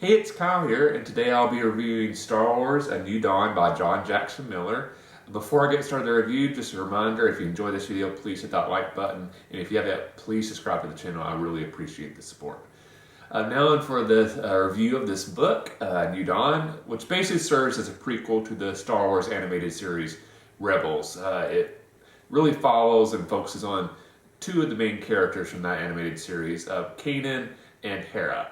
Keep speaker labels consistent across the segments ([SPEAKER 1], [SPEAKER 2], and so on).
[SPEAKER 1] Hey, it's Kyle here, and today I'll be reviewing Star Wars: A New Dawn by John Jackson Miller. Before I get started the review, just a reminder, if you enjoy this video, please hit that like button, and if you haven't yet, please subscribe to the channel. I really appreciate the support. Now on for the review of this book, New Dawn, which basically serves as a prequel to the Star Wars animated series Rebels. It really follows and focuses on two of the main characters from that animated series, Kanan and Hera.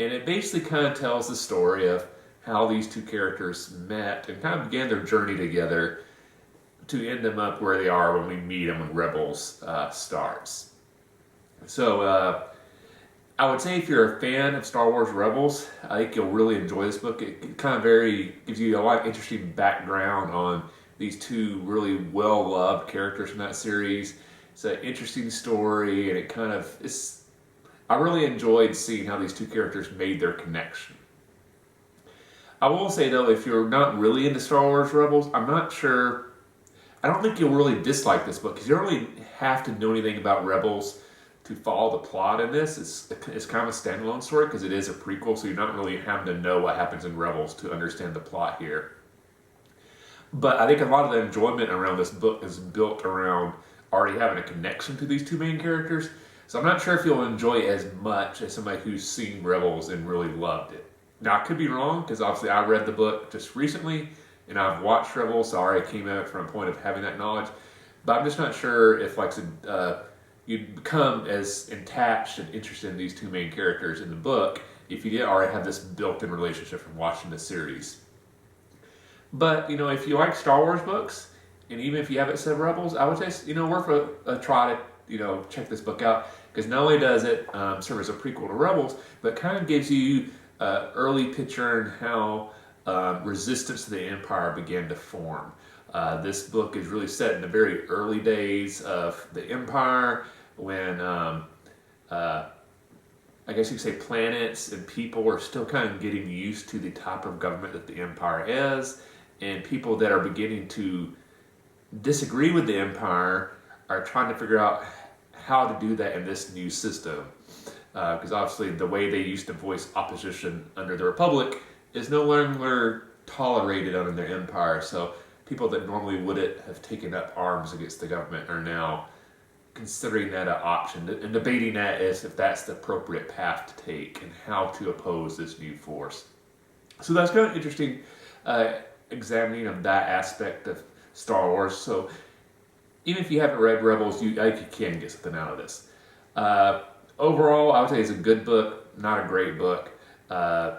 [SPEAKER 1] And it basically kind of tells the story of how these two characters met and kind of began their journey together to end them up where they are when we meet them when Rebels starts. So I would say if you're a fan of Star Wars Rebels, I think you'll really enjoy this book. It kind of gives you a lot of interesting background on these two really well-loved characters from that series. It's an interesting story, and it kind of I really enjoyed seeing how these two characters made their connection. I will say though, if you're not really into Star Wars Rebels, I don't think you'll really dislike this book, because you don't really have to know anything about Rebels to follow the plot in this. It's kind of a standalone story because it is a prequel, so you're not really having to know what happens in Rebels to understand the plot here. But I think a lot of the enjoyment around this book is built around already having a connection to these two main characters. So I'm not sure if you'll enjoy it as much as somebody who's seen Rebels and really loved it. Now, I could be wrong, because obviously I read the book just recently, and I've watched Rebels, so I already came at it from a point of having that knowledge. But I'm just not sure if, you'd become as attached and interested in these two main characters in the book if you did already have this built-in relationship from watching the series. But, if you like Star Wars books, and even if you haven't said Rebels, I would say, worth a try to, check this book out. Because not only does it serve as a prequel to Rebels, but kind of gives you an early picture on how resistance to the Empire began to form. This book is really set in the very early days of the Empire, when I guess you could say planets and people are still kind of getting used to the type of government that the Empire is, and people that are beginning to disagree with the Empire are trying to figure out how to do that in this new system. Because obviously the way they used to voice opposition under the Republic is no longer tolerated under the Empire. So people that normally wouldn't have taken up arms against the government are now considering that an option and debating that as if that's the appropriate path to take and how to oppose this new force. So that's kind of interesting examining of that aspect of Star Wars. So even if you haven't read Rebels, I think you can get something out of this. Overall, I would say it's a good book, not a great book. There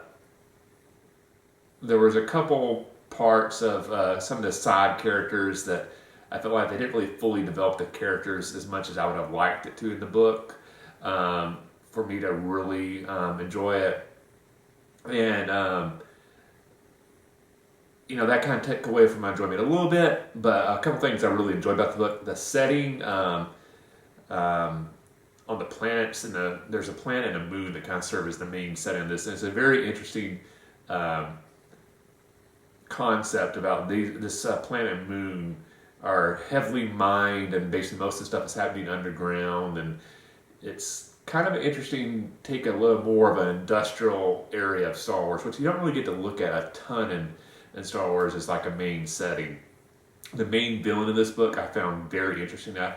[SPEAKER 1] was a couple parts of some of the side characters that I felt like they didn't really fully develop the characters as much as I would have liked it to in the book, for me to really enjoy it. And that kind of took away from my enjoyment a little bit, but a couple things I really enjoyed about the book. The setting on the planets, and there's a planet and a moon that kind of serve as the main setting of this. And it's a very interesting concept about this planet and moon are heavily mined, and basically most of the stuff is happening underground, and it's kind of an interesting take, a little more of an industrial area of Star Wars, which you don't really get to look at a ton in Star Wars as like a main setting. The main villain of this book I found very interesting. To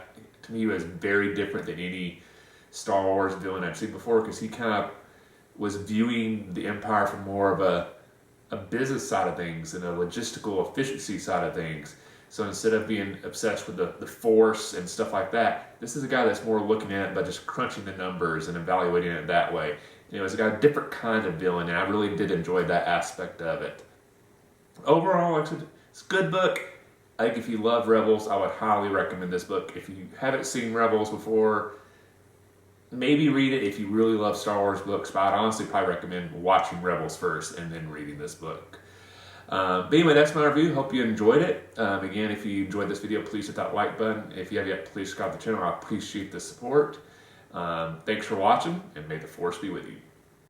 [SPEAKER 1] me, he was very different than any Star Wars villain I've seen before, because he kind of was viewing the Empire from more of a business side of things and a logistical efficiency side of things. So instead of being obsessed with the Force and stuff like that, this is a guy that's more looking at it by just crunching the numbers and evaluating it that way. And it was a different kind of villain, and I really did enjoy that aspect of it. Overall, it's a good book. I think if you love Rebels, I would highly recommend this book. If you haven't seen Rebels before, maybe read it if you really love Star Wars books, but I'd honestly probably recommend watching Rebels first and then reading this book. But anyway, that's my review. Hope you enjoyed it. Again, if you enjoyed this video, please hit that like button. If you have yet, please subscribe to the channel. I appreciate the support. Thanks for watching, and may the Force be with you.